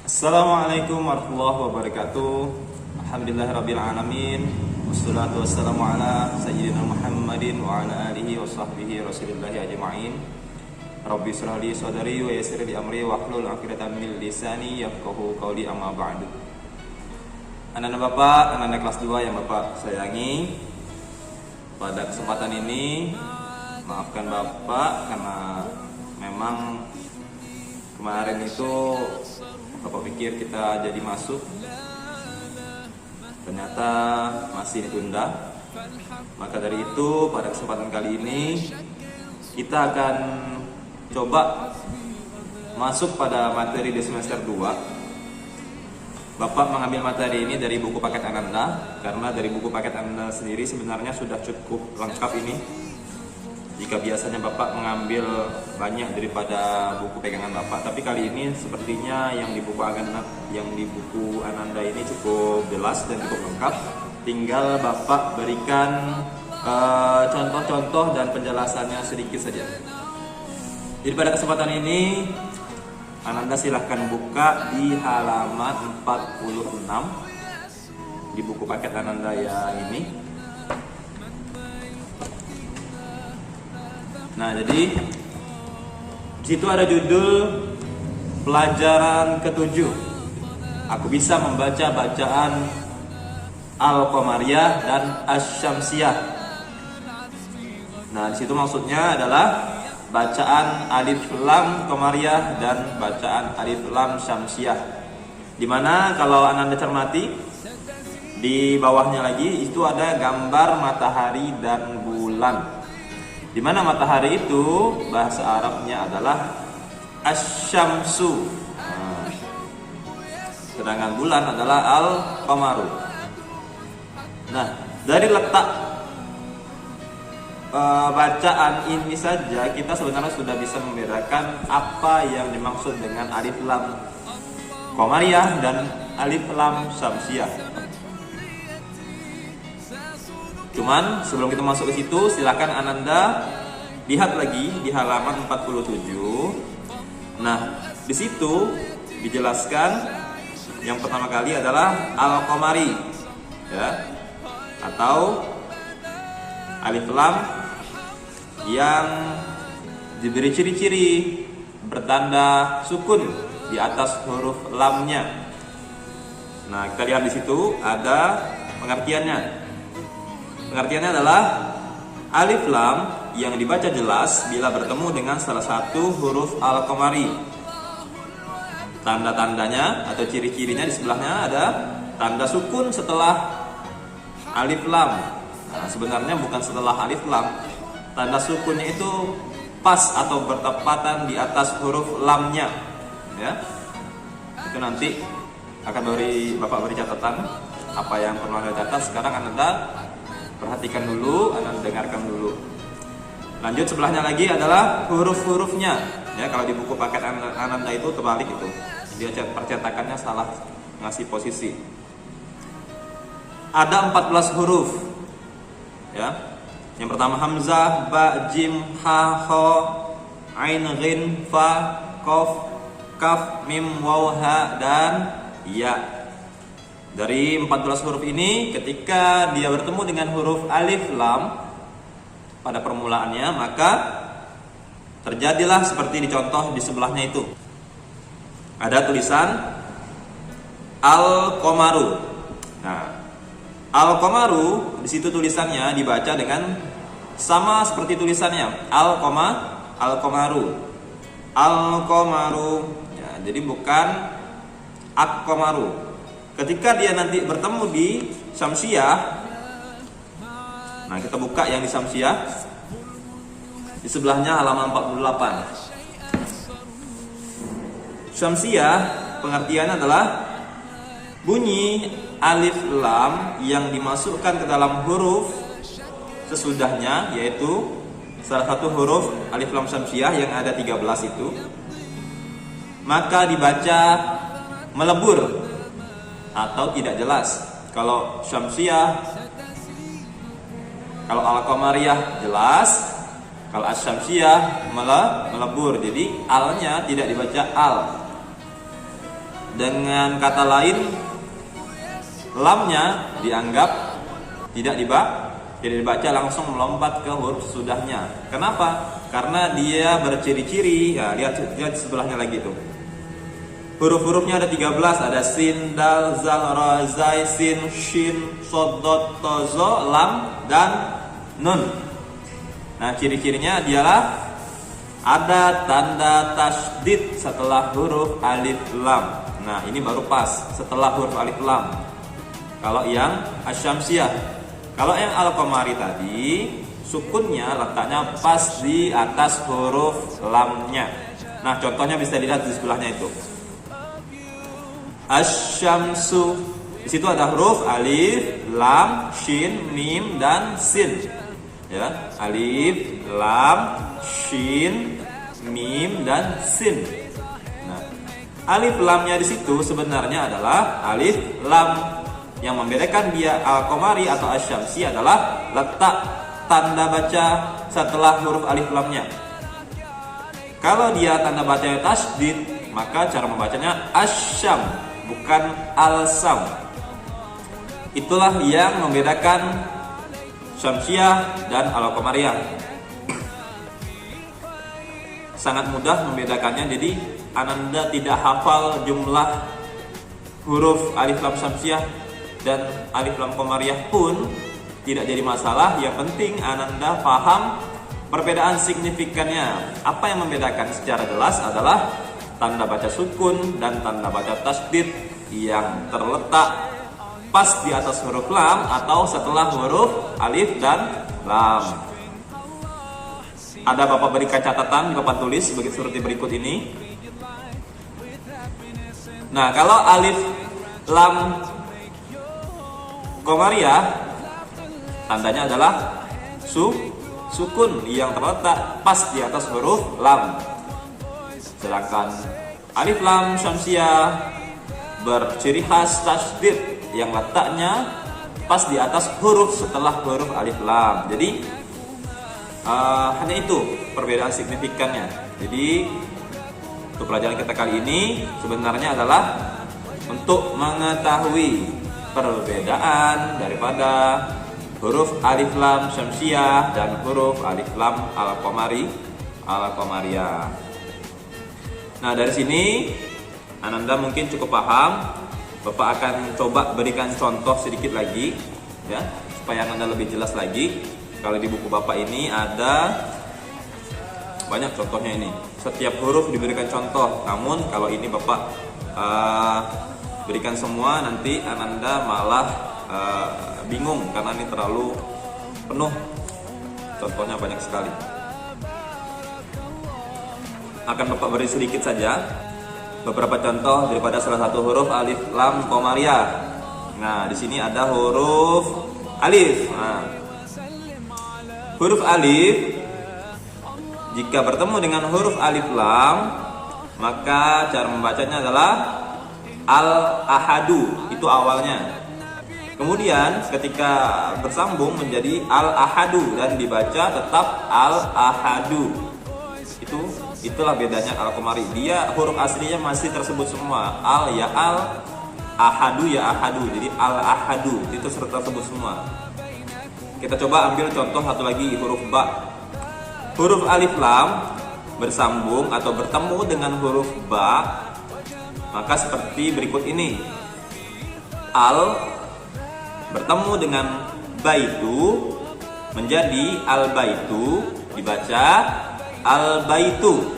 Assalamualaikum warahmatullahi wabarakatuh. Alhamdulillahirabbil alamin. Wassalatu wassalamu ala sayyidina Muhammadin wa ala alihi wa sahbihi rasulillahi ajma'in. Rabbi shrah li sadri wa yassir li amri wahlul 'uqdatam min lisani yafqahu qawli, amma ba'du. Anak-anak Bapak, anak-anak kelas 2 yang Bapak sayangi, pada kesempatan ini maafkan Bapak karena memang kemarin itu Bapak pikir kita jadi masuk, ternyata masih ditunda. Maka dari itu pada kesempatan kali ini kita akan coba masuk pada materi di semester 2. Bapak mengambil materi ini dari buku paket Ananda, karena dari buku paket Ananda sendiri sebenarnya sudah cukup lengkap ini. Jika biasanya Bapak mengambil banyak daripada buku pegangan Bapak, tapi kali ini sepertinya yang di buku Ananda ini cukup jelas dan cukup lengkap. Tinggal Bapak berikan contoh-contoh dan penjelasannya sedikit saja. Jadi pada kesempatan ini Ananda silahkan buka di halaman 46 di buku paket Ananda ya ini. Nah, jadi di situ ada judul pelajaran ke-7. Aku bisa membaca bacaan Al-Qamariyah dan Asy-Syamsiyah. Nah, di situ maksudnya adalah bacaan Alif Lam Qamariyah dan bacaan Alif Lam Syamsiyah. Dimana kalau Ananda cermati di bawahnya lagi itu ada gambar matahari dan bulan. Di mana matahari itu bahasa Arabnya adalah Asy-Syamsu. Sedangkan bulan adalah Al-Qamaru. Nah, dari letak bacaan ini saja kita sebenarnya sudah bisa membedakan apa yang dimaksud dengan Alif Lam Qamariyah dan Alif Lam Syamsiyah. Cuman sebelum kita masuk ke situ, silakan Ananda lihat lagi di halaman 47. Nah, di situ dijelaskan yang pertama kali adalah Al-Qamari, ya, atau Alif Lam yang diberi ciri-ciri bertanda sukun di atas huruf lamnya. Nah, kita lihat di situ ada pengertiannya. Pengertiannya adalah Alif Lam yang dibaca jelas bila bertemu dengan salah satu huruf Al-Qamari. Tanda-tandanya atau ciri-cirinya di sebelahnya ada tanda sukun setelah Alif Lam. Nah, sebenarnya bukan setelah Alif Lam. Tanda sukunnya itu pas atau bertepatan di atas huruf lamnya, ya. Itu nanti akan Bapak beri catatan apa yang perlu Anda catat. Sekarang Anda perhatikan dulu, Anda dengarkan dulu. Lanjut, sebelahnya lagi adalah huruf-hurufnya. Ya, kalau di buku paket Ananda itu terbalik itu. Dia percetakannya salah ngasih posisi. Ada 14 huruf. Ya. Yang pertama hamzah, ba, jim, ha, kha, ain, ghin, fa, qaf, kaf, mim, waw, ha, dan ya. Dari 14 huruf ini, ketika dia bertemu dengan huruf Alif Lam pada permulaannya, maka terjadilah seperti dicontoh di sebelahnya itu. Ada tulisan Al-Qamaru. Nah, Al-Qamaru di situ tulisannya dibaca dengan sama seperti tulisannya Al-Qamaru. Al-Qamaru. Ya, jadi bukan Ak-Qamaru. Ketika dia nanti bertemu di Syamsiyah, nah kita buka yang di Syamsiyah, di sebelahnya halaman 48. Syamsiyah pengertiannya adalah bunyi Alif Lam yang dimasukkan ke dalam huruf sesudahnya, yaitu salah satu huruf Alif Lam Syamsiyah yang ada 13 itu, maka dibaca melebur atau tidak jelas. Kalau Syamsiyah, kalau Al-Qamariyah jelas, kalau Asy-Syamsiyah melebur. Jadi alnya tidak dibaca al. Dengan kata lain, lamnya dianggap tidak dibaca, langsung melompat ke huruf sesudahnya. Kenapa? Karena dia berciri-ciri. Ya, lihat sebelahnya lagi tuh. Huruf-hurufnya ada 13, ada sin, dal, zal, ra, zai, sin, shin, shod, dot, to, zo, lam, dan nun. Nah, ciri-cirinya dialah ada tanda tasydid setelah huruf alif lam. Nah, ini baru pas setelah huruf alif lam. Kalau yang asyamsiyah, kalau yang al-qamari tadi, sukunnya letaknya pas di atas huruf lamnya. Nah, contohnya bisa dilihat di sebelahnya itu. Asyamsu, di situ ada huruf alif, lam, shin, mim, dan sin. Ya, alif, lam, shin, mim, dan sin. Nah, alif lamnya di situ sebenarnya adalah alif lam. Yang membedakan dia al-qamari atau asyamsi adalah letak tanda baca setelah huruf alif lamnya. Kalau dia tanda bacanya tasydid, maka cara membacanya asyam, bukan al-sam. Itulah yang membedakan syamsiyah dan al-qamariyah. Sangat mudah membedakannya, jadi Ananda tidak hafal jumlah huruf alif lam syamsiyah dan alif lam qamariyah pun tidak jadi masalah. Yang penting Ananda paham perbedaan signifikannya. Apa yang membedakan secara jelas adalah tanda baca sukun dan tanda baca tasydid yang terletak pas di atas huruf lam atau setelah huruf alif dan lam. Ada Bapak berikan catatan di papan tulis seperti berikut ini. Nah, kalau alif lam qamariyah tandanya adalah sukun yang terletak pas di atas huruf lam. Sedangkan alif lam syamsiyah berciri khas tasydid yang letaknya pas di atas huruf setelah huruf alif lam. Jadi hanya itu perbedaan signifikannya. Jadi untuk pelajaran kita kali ini sebenarnya adalah untuk mengetahui perbedaan daripada huruf alif lam syamsiyah dan huruf alif lam al-qamariyah. Nah, dari sini Ananda mungkin cukup paham. Bapak akan coba berikan contoh sedikit lagi ya, supaya Ananda lebih jelas lagi. Kalau di buku Bapak ini ada banyak contohnya ini. Setiap huruf diberikan contoh. Namun kalau ini Bapak berikan semua, nanti Ananda malah bingung karena ini terlalu penuh. Contohnya banyak sekali. Akan Bapak beri sedikit saja beberapa contoh daripada salah satu huruf alif lam qamariyah. Nah, di sini ada huruf alif. Nah, huruf alif jika bertemu dengan huruf alif lam, maka cara membacanya adalah al-ahadu, itu awalnya. Kemudian ketika bersambung menjadi al-ahadu dan dibaca tetap al-ahadu. Itulah bedanya al-qamari. Dia huruf aslinya masih tersebut semua. Al ya al, ahadu ya ahadu. Jadi al-ahadu itu tersebut semua. Kita coba ambil contoh satu lagi, huruf ba. Huruf alif lam bersambung atau bertemu dengan huruf ba, maka seperti berikut ini. Al bertemu dengan baitu menjadi al-baitu, dibaca al-baitu.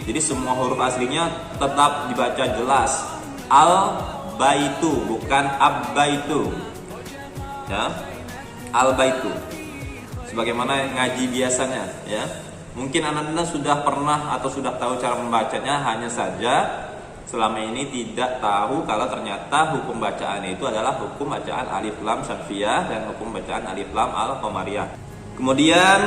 Jadi semua huruf aslinya tetap dibaca jelas al-baitu, bukan ab-baitu. Ya, al-baitu. Sebagaimana ngaji biasanya, ya. Mungkin Ananda sudah pernah atau sudah tahu cara membacanya, hanya saja selama ini tidak tahu kalau ternyata hukum bacaan itu adalah hukum bacaan alif lam syamsiyah dan hukum bacaan alif lam al-qamariyah. Kemudian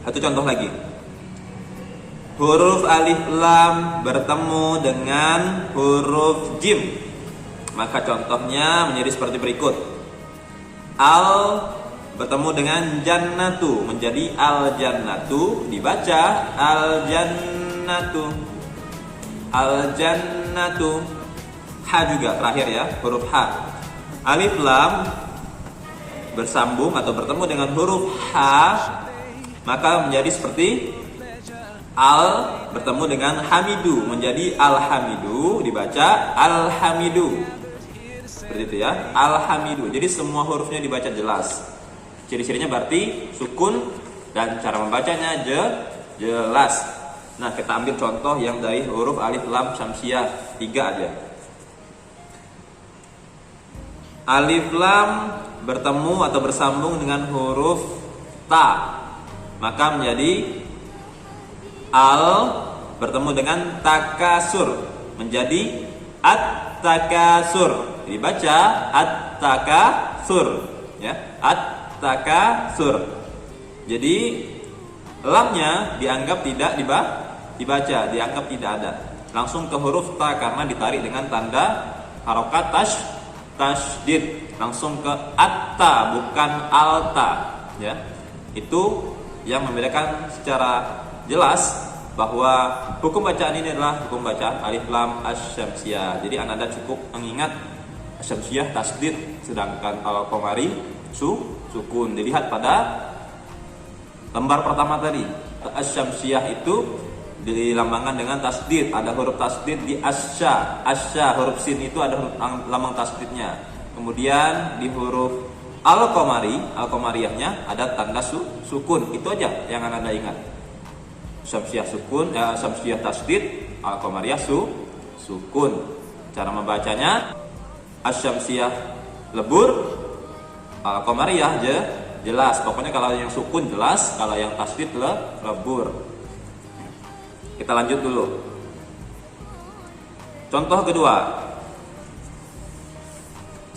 satu contoh lagi. Huruf alif lam bertemu dengan huruf jim, maka contohnya menjadi seperti berikut. Al bertemu dengan jannatu menjadi al jannatu, dibaca al jannatu, al jannatu. Ha juga terakhir ya, huruf H. Alif lam bersambung atau bertemu dengan huruf H, maka menjadi seperti al bertemu dengan hamidu, menjadi alhamidu, dibaca alhamidu. Seperti itu ya, alhamidu. Jadi semua hurufnya dibaca jelas. Ciri-cirinya berarti sukun dan cara membacanya jelas. Nah, kita ambil contoh yang dari huruf alif lam syamsiah 3 aja. Alif lam bertemu atau bersambung dengan huruf ta, maka menjadi al bertemu dengan takasur, menjadi at-takasur, dibaca at-takasur ya, at-takasur. Jadi lamnya dianggap tidak dibaca, dianggap tidak ada, langsung ke huruf ta karena ditarik dengan tanda harokat tasydid, langsung ke atta bukan alta ya. Itu yang membedakan secara jelas bahwa hukum bacaan ini adalah hukum bacaan alif lam asy-syamsiyah. Jadi Anda cukup mengingat asy-syamsiyah tasydid, sedangkan al-qamari sukun. Dilihat pada lembar pertama tadi, asy-syamsiyah itu dilambangkan dengan tasydid, ada huruf tasydid di asya, huruf sin itu ada huruf lambang tasydidnya. Kemudian di huruf al-qamariyahnya ada tanda sukun. Itu aja yang Anda ingat. Syamsiyah sukun, syamsiyah tasydid, al-qamariyah sukun. Cara membacanya asy-syamsiyah lebur, al-qamariyah jelas. Pokoknya kalau yang sukun jelas, kalau yang tasydid lebur. Kita lanjut dulu. Contoh kedua,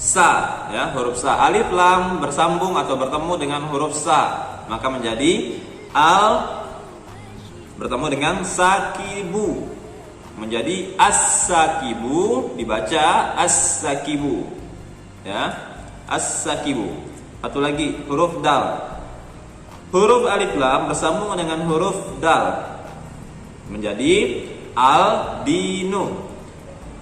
sa ya, huruf sa. Alif lam bersambung atau bertemu dengan huruf sa, maka menjadi al bertemu dengan sakibu, menjadi as-sakibu, dibaca as-sakibu ya, as-sakibu. Satu lagi, huruf dal. Huruf alif lam bersambung dengan huruf dal, menjadi al-dinu.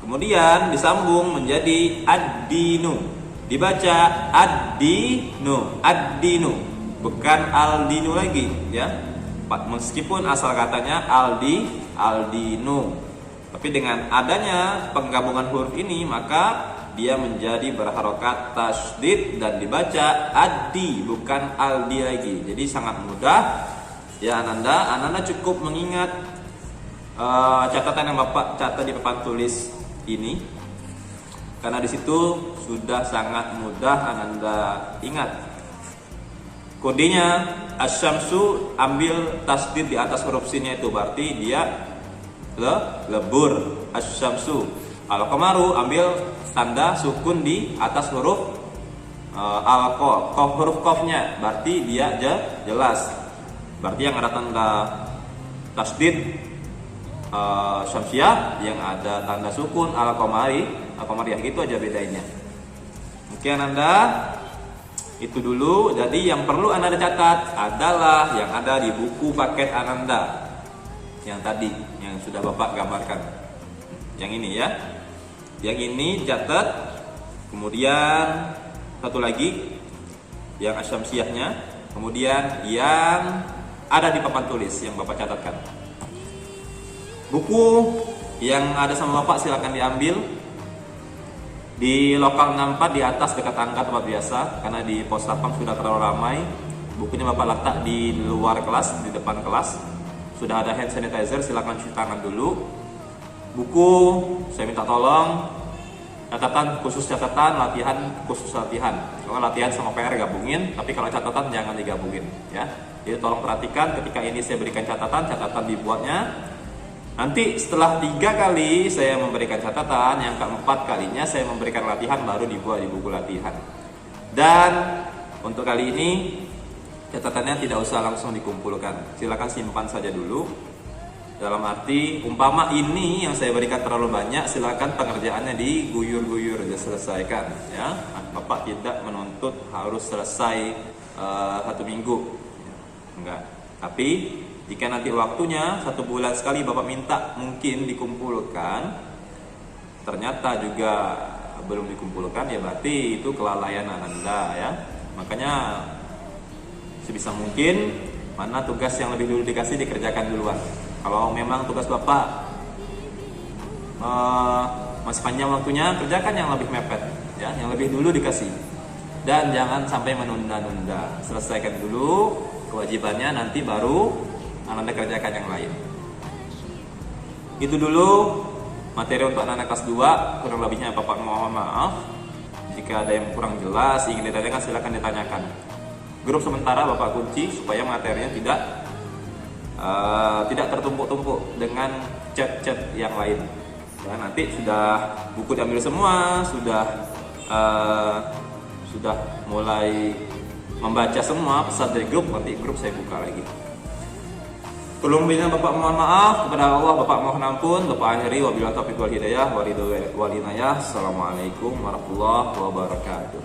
Kemudian disambung menjadi ad-dinu, dibaca ad-dinu, ad-dinu, bukan al-dinu lagi ya. Meskipun asal katanya al-dinu, tapi dengan adanya penggabungan huruf ini maka dia menjadi berharokat tasydid dan dibaca addi bukan aldi lagi. Jadi sangat mudah ya Ananda cukup mengingat catatan yang Bapak catat di papan tulis ini, karena di situ sudah sangat mudah Ananda ingat. Kodenya asy-syamsu, ambil tasydid di atas huruf sinnya, itu berarti dia lebur, asy-syamsu. Al-qamaru, ambil tanda sukun di atas huruf al-qaf, huruf qafnya, berarti dia jelas. Berarti yang ada tanda tasydid syamsiyah, yang ada tanda sukun al-qamariyah, itu aja bedanya. Mungkin Anda itu dulu. Jadi yang perlu Anda catat adalah yang ada di buku paket Ananda yang tadi, yang sudah Bapak gambarkan. Yang ini ya, yang ini catat. Kemudian satu lagi yang asy-syamsiyahnya, kemudian yang ada di papan tulis yang Bapak catatkan. Buku yang ada sama Bapak silakan diambil di lokal 64 di atas dekat angka tempat biasa, karena di pos 8 sudah terlalu ramai. Bukunya Bapak letak di luar kelas, di depan kelas. Sudah ada hand sanitizer, silakan cuci tangan dulu. Buku saya minta tolong catatan khusus catatan, latihan khusus latihan. Kalau latihan sama PR gabungin, tapi kalau catatan jangan digabungin ya. Jadi tolong perhatikan, ketika ini saya berikan catatan dibuatnya. Nanti setelah 3 kali saya memberikan catatan, yang keempat kalinya saya memberikan latihan, baru dibuat di buku latihan. Dan untuk kali ini catatannya tidak usah langsung dikumpulkan, silakan simpan saja dulu. Dalam arti umpama ini yang saya berikan terlalu banyak, silakan pengerjaannya diguyur-guyur diselesaikan ya. Bapak tidak menuntut harus selesai 1 minggu, enggak. Tapi jika nanti waktunya 1 bulan sekali Bapak minta mungkin dikumpulkan, ternyata juga belum dikumpulkan, ya berarti itu kelalaian Ananda ya. Makanya sebisa mungkin mana tugas yang lebih dulu dikasih dikerjakan duluan. Kalau memang tugas Bapak masih panjang waktunya, kerjakan yang lebih mepet ya, yang lebih dulu dikasih. Dan jangan sampai menunda-nunda. Selesaikan dulu kewajibannya, nanti baru Ananda kerjakan yang lain. Itu dulu materi untuk anak-anak kelas 2. Kurang lebihnya Bapak mohon maaf. Jika ada yang kurang jelas, ingin ditanyakan, silakan ditanyakan. Grup sementara Bapak kunci supaya materinya tidak tertumpuk-tumpuk dengan chat-chat yang lain. Ya, nanti sudah buku diambil semua, sudah mulai membaca semua pesan dari grup, nanti grup saya buka lagi. Belum lebihnya Bapak mohon maaf, kepada Allah Bapak mohon ampun. Bapak akhiri wabillahi taufiq wal hidayah wal inayah. Assalamualaikum warahmatullahi wabarakatuh.